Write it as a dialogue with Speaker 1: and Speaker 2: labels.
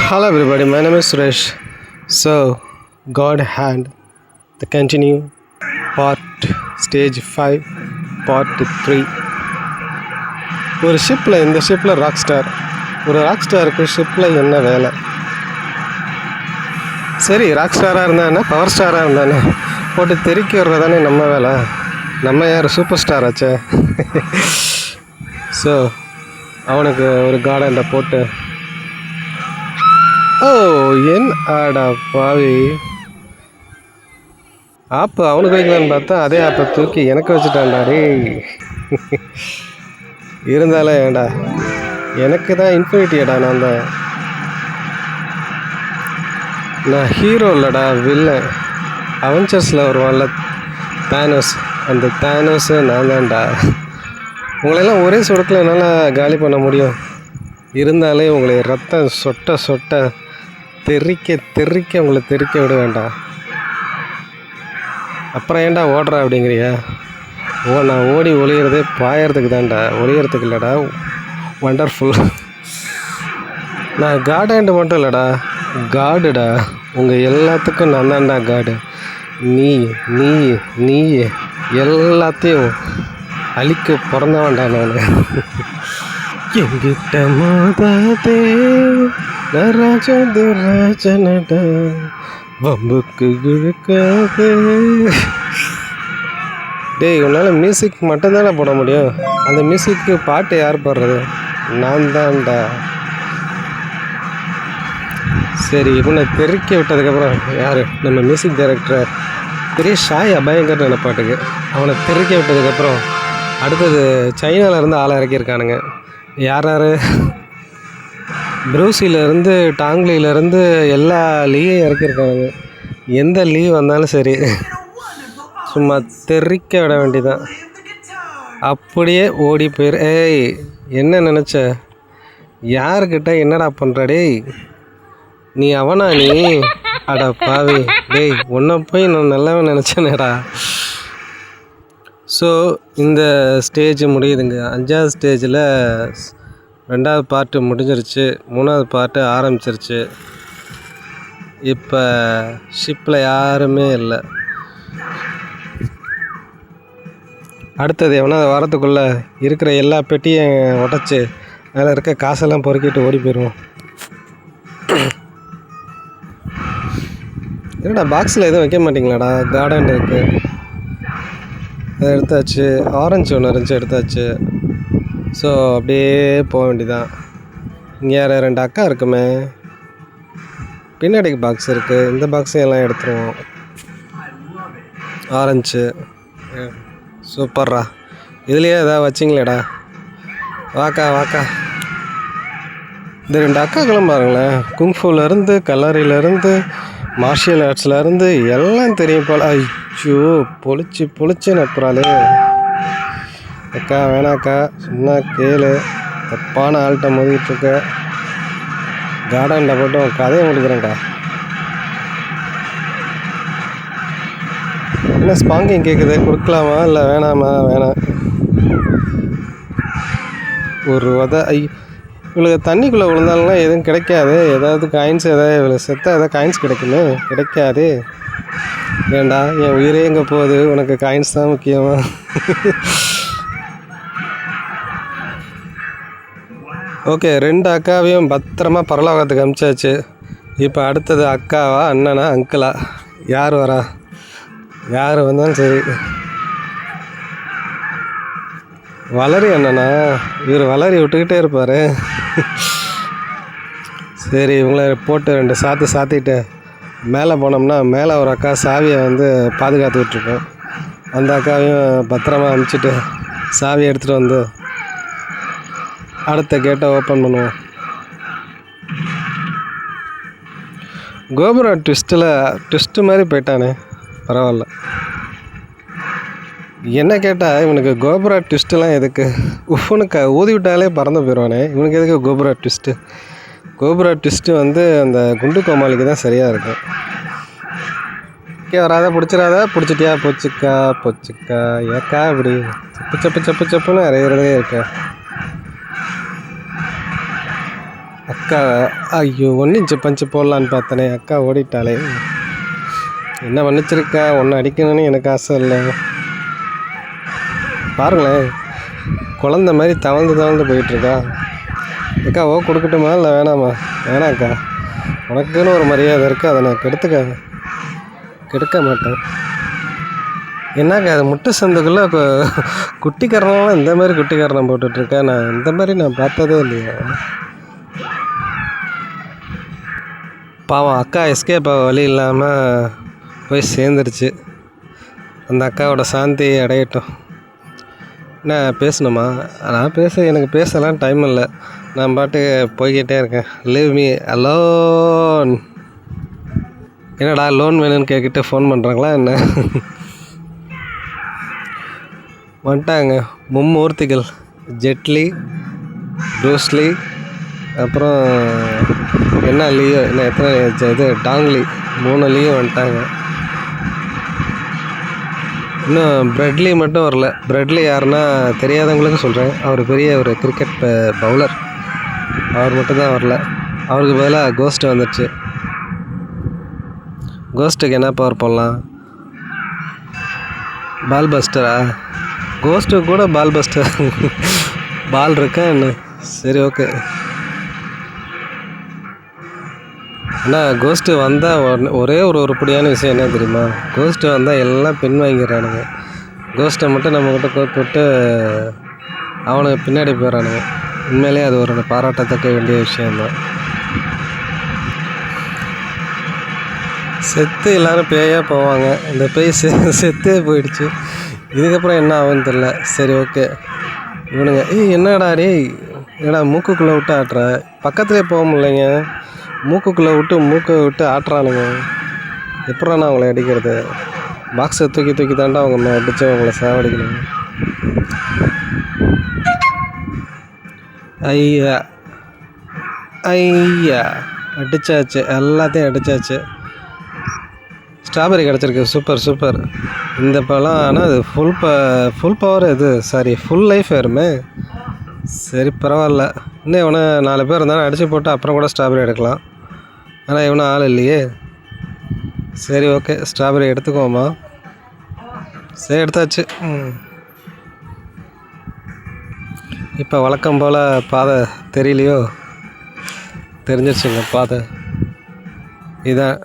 Speaker 1: Hello everybody, my name is Suresh. So, God Hand, the continue, part stage 5, part 3. ஒரு ஷிப்பில் இந்த ஷிப்பில் rock star, ஒரு rock ஸ்டாருக்கு ஷிப்பில் என்ன வேலை? சரி, ராக் ஸ்டாராக இருந்தானே, பவர் ஸ்டாராக இருந்தானே, போட்டு தெறிக்கி வர்றதானே நம்ம வேலை. நம்ம யார் சூப்பர் ஸ்டார் ஆச்சே. ஸோ அவனுக்கு ஒரு கார்டன்ல போட்டு, ஓ என் ஆடா பாவி, ஆப்பு அவனுக்கு வைக்கலான்னு பார்த்தா அதே ஆப்பை தூக்கி எனக்கு வச்சுட்டான்டா ரே. இருந்தாலே ஏண்டா, எனக்கு தான் இன்ஃபினிட்டியடா. நான் ஹீரோ இல்லைடா, வில்லன். அவெஞ்சர்ஸில் வருவான்ல தானோஸ், அந்த தானோஸு நான் தான்டா. உங்களையெல்லாம் ஒரே சொடக்கில் என்னால் காலி பண்ண முடியும். இருந்தாலே உங்களை ரத்தம் சொட்ட சொட்ட தெறிக்க உங்களை தெறிக்க விட வேண்டாம். அப்புறம் ஏன்டா ஓடுறா அப்படிங்கிறியா? நான் ஓடி ஒளிகிறதே பாயறதுக்கு தான்டா, ஒளிகிறதுக்கு இல்லைடா. வண்டர்ஃபுல். நான் கார்டன்ட்டு மட்டும் இல்லைடா, காடுடா. உங்கள் எல்லாத்துக்கும் நான் தான்டா காடு. நீ நீ நீ எல்லாத்தையும் அழிக்க பிறந்தவன்டா நான். எங்கிட்ட மோதாதே ராஜனடா, வம்புக்கு இழுக்காதே. டேய், உன்னால் மியூசிக் மட்டும்தானே போட முடியும். அந்த மியூசிக்கு பாட்டு யார் பாடுறது? நான் தான்டா. சரி, இவனை தெறிக்க விட்டதுக்கப்புறம் யார்? நம்ம மியூசிக் டைரக்டர் பெரிய ஷாய் அபயங்கர் நினைப்பாட்டுக்கு. அவனை தெறிக்க விட்டதுக்கப்புறம் அடுத்தது சைனாவிலேருந்து ஆளை இறக்கியிருக்கானுங்க. யார் ப்ரூசிலேருந்து டாங்லியிலேருந்து எல்லா லீயும் இறக்கியிருக்கானுங்க. எந்த லீவ் வந்தாலும் சரி, சும்மா தெறிக்க விட வேண்டியதான். அப்படியே ஓடி போயிரு. ஏய், என்ன நினச்ச? யாருக்கிட்ட என்னடா பண்ணுற? டேய், நீ அவனா நீ? அடா பாவி. டேய், உன்னை போய் நான் நல்லவன் நினச்சேனேடா. ஸோ இந்த ஸ்டேஜ் முடியுதுங்க. 5வது ஸ்டேஜில் 2வது பார்ட்டு முடிஞ்சிருச்சு, 3வது பார்ட்டு ஆரம்பிச்சிருச்சு. இப்போ ஷிப்பில் யாருமே இல்லை. அடுத்தது எவனா வரத்துக்குள்ளே இருக்கிற எல்லா பெட்டியும் உடச்சி அதில் இருக்க காசெல்லாம் பொறுக்கிட்டு ஓடி போயிடுவோம். என்னடா பாக்ஸில் எதுவும் வைக்க மாட்டிங்களாடா? கார்டன் இருக்குது, அதை எடுத்தாச்சு. ஆரஞ்சு ஒன்று இருந்துச்சு, எடுத்தாச்சு. ஸோ அப்படியே போக வேண்டியதான். இங்கே யார்? 2 அக்கா இருக்குமே. பின்னாடிக்கு பாக்ஸ் இருக்குது, இந்த பாக்ஸையும் எல்லாம் எடுத்துருவோம். ஆரஞ்சு சூப்பர்ரா. இதுலேயே எதாவது வச்சிங்களேடா? வாக்கா. இந்த 2 அக்காக்களும் பாருங்களேன், குங்ஃபுலேருந்து, கலரிலேருந்து, மார்ஷியல் ஆர்ட்ஸ்லேருந்து எல்லாம் தெரியும் போல். ஐயோ, பொழிச்சு நப்புறாளே. அக்கா வேணாக்கா, சும்மா கேளு. தப்பான ஆள்கிட்ட மோதிட்டுருக்க. கார்டனில் போட்டு கதையை முடிக்கிறேன்க்கா. என்ன ஸ்பாங்கிங் கேட்குது? கொடுக்கலாமா இல்லை வேணாமா? வேணாம். ஒரு இவளுக்கு தண்ணிக்குள்ளே விழுந்தாலும் எதுவும் கிடைக்காது. ஏதாவது காயின்ஸ், ஏதாவது இவ்வளோ செத்தாக ஏதாவது காயின்ஸ் கிடைக்குமே? கிடைக்காது. ஏண்டா, என் உயிரே எங்கே போகுது? உனக்கு காயின்ஸ் தான் முக்கியமா? ஓகே, 2 அக்காவையும் பத்திரமா பரலோகத்துக்கு அனுப்பிச்சாச்சு. இப்போ அடுத்தது அக்காவா, அண்ணனா, அங்கிளா? யார் வரா? யார் வந்தாலும் சரி. வளரி அண்ணனா? இவர் வளரி விட்டுக்கிட்டே இருப்பார். சரி, இவங்கள போட்டு 2 சாத்திட்டு மேலே போனோம்னா, மேலே ஒரு அக்கா சாவியை பாதுகாத்துக்கிட்டுருக்கோம். அந்த அக்காவையும் பத்திரமா அனுப்பிச்சிட்டு சாவியை எடுத்துகிட்டு வந்து அடுத்த கேட்டை ஓப்பன் பண்ணுவோம். கோபுரா ட்விஸ்ட்டு மாதிரி போயிட்டானே, பரவாயில்ல. என்ன கேட்டால் இவனுக்கு கோபுரா ட்விஸ்ட்டுலாம் எதுக்கு? உஃப்னுக்கு ஊதி விட்டாலே பறந்து போயிடுவானே, இவனுக்கு எதுக்கு கோபுரா ட்விஸ்ட்டு? கோபுரா ட்விஸ்ட்டு அந்த குண்டு கோமாளிக்கு தான் சரியாக இருக்கும். வராத, பிடிச்சிட்டியா? பொச்சுக்கா. ஏக்கா இப்படி சப்புன்னு அரைகிறதே இருக்க. அக்கா ஐயோ 1 இன்ச்சு பஞ்சு போடலான்னு பார்த்தனே, அக்கா ஓடிட்டாளே. என்ன மன்னிச்சிருக்கா, ஒன்று அடிக்கணும்னு எனக்கு ஆசை இல்லை. பாருங்களேன், குழந்த மாதிரி தவழ்ந்து போயிட்டுருக்கா. அக்கா கொடுக்கட்டுமா இல்லை வேணாமா? வேணாக்கா, உனக்குன்னு ஒரு மரியாதை இருக்குது, அதை நான் கெடுக்க மாட்டேன். என்னக்கா அது முட்டை சந்துக்குள்ளே குட்டிக்கரணம்லாம் இந்த மாதிரி குட்டிக்கரணம் போட்டுட்ருக்கேன். நான் இந்த மாதிரி நான் பார்த்ததே இல்லையா. பாவம் அக்கா எஸ்கேப் வழி இல்லாமல் போய் சேர்ந்துருச்சு. அந்த அக்காவோட சாந்தி அடையட்டும். என்ன பேசணுமா? எனக்கு பேசலாம் டைம் இல்லை. நான் பாட்டுக்கு போய்கிட்டே இருக்கேன். Leave me alone. என்னடா லோன் வேணும்னு கேட்கிட்டு ஃபோன் பண்ணுறாங்களா என்ன? வந்துட்டாங்க மும்மூர்த்திகள். ஜெட்லி, ப்ரூஸ்லி, அப்புறம் என்ன லியோ, என்ன எத்தனை இது டாங்லி, 3 லியோ வந்துட்டாங்க. இன்னும் பிரெட்லி மட்டும் வரல. பிரெட்லி யாருன்னா தெரியாதவங்களுக்கு சொல்கிறேன். அவர் பெரிய ஒரு கிரிக்கெட் பவுலர். அவர் மட்டும்தான் வரல. அவருக்கு பதிலாக கோஸ்ட் வந்துடுச்சு. கோஸ்ட்டுக்கு என்ன பவர் போடலாம்? பால் பஸ்டரா? கோஸ்ட்டுக்கு கூட பால் பஸ்டர் பால் இருக்கா என்ன? சரி, ஓகே. ஆனால் கோஸ்ட்டு வந்தால் ஒரே ஒரு உருப்படியான விஷயம் என்ன தெரியுமா? கோஸ்ட்டு வந்தால் எல்லாம் பின் வாங்கிடுறானுங்க. கோஸ்ட்டை மட்டும் நம்மக்கிட்ட கூப்பிட்டு அவனுக்கு பின்னாடி போயிடறானுங்க. உண்மையிலே அது ஒரு பாராட்டத்தக்க வேண்டிய விஷயந்தான். செத்து எல்லோரும் பேயாக போவாங்க. இந்த பேய் செத்தே போயிடுச்சு. இதுக்கப்புறம் என்ன ஆகுன்னு தெரில. சரி, ஓகே. இவனுங்க என்னடா என்னடா மூக்குக்குள்ளே விட்டு ஆட்டுற? பக்கத்துலேயே போக முடியலைங்க. மூக்கை விட்டு ஆட்டுறானுங்க. எப்படா நான் அவங்கள அடிக்கிறது? பாக்ஸை தூக்கி தாண்டா அவங்க அடித்து அவங்கள சாவடிக்கணும். ஐயா அடித்தாச்சு, எல்லாத்தையும் அடித்தாச்சு. ஸ்ட்ராபெரி கிடச்சிருக்கு. சூப்பர். இந்த பழம் ஆனால் அது ஃபுல் பவர். இது ஃபுல் லைஃப் வருமே. சரி, பரவாயில்ல. இன்னும் இவனை 4 பேர் இருந்தாலும் அடித்து போட்டு அப்புறம் கூட ஸ்ட்ராபெரி எடுக்கலாம். ஆனால் இவனும் ஆள் இல்லையே. சரி, ஓகே. ஸ்ட்ராபெரி எடுத்துக்குவோமா? சரி, எடுத்தாச்சு. இப்போ வழக்கம் போல் பாதை தெரியலையோ? தெரிஞ்சிருச்சுங்க பாதை. இதான்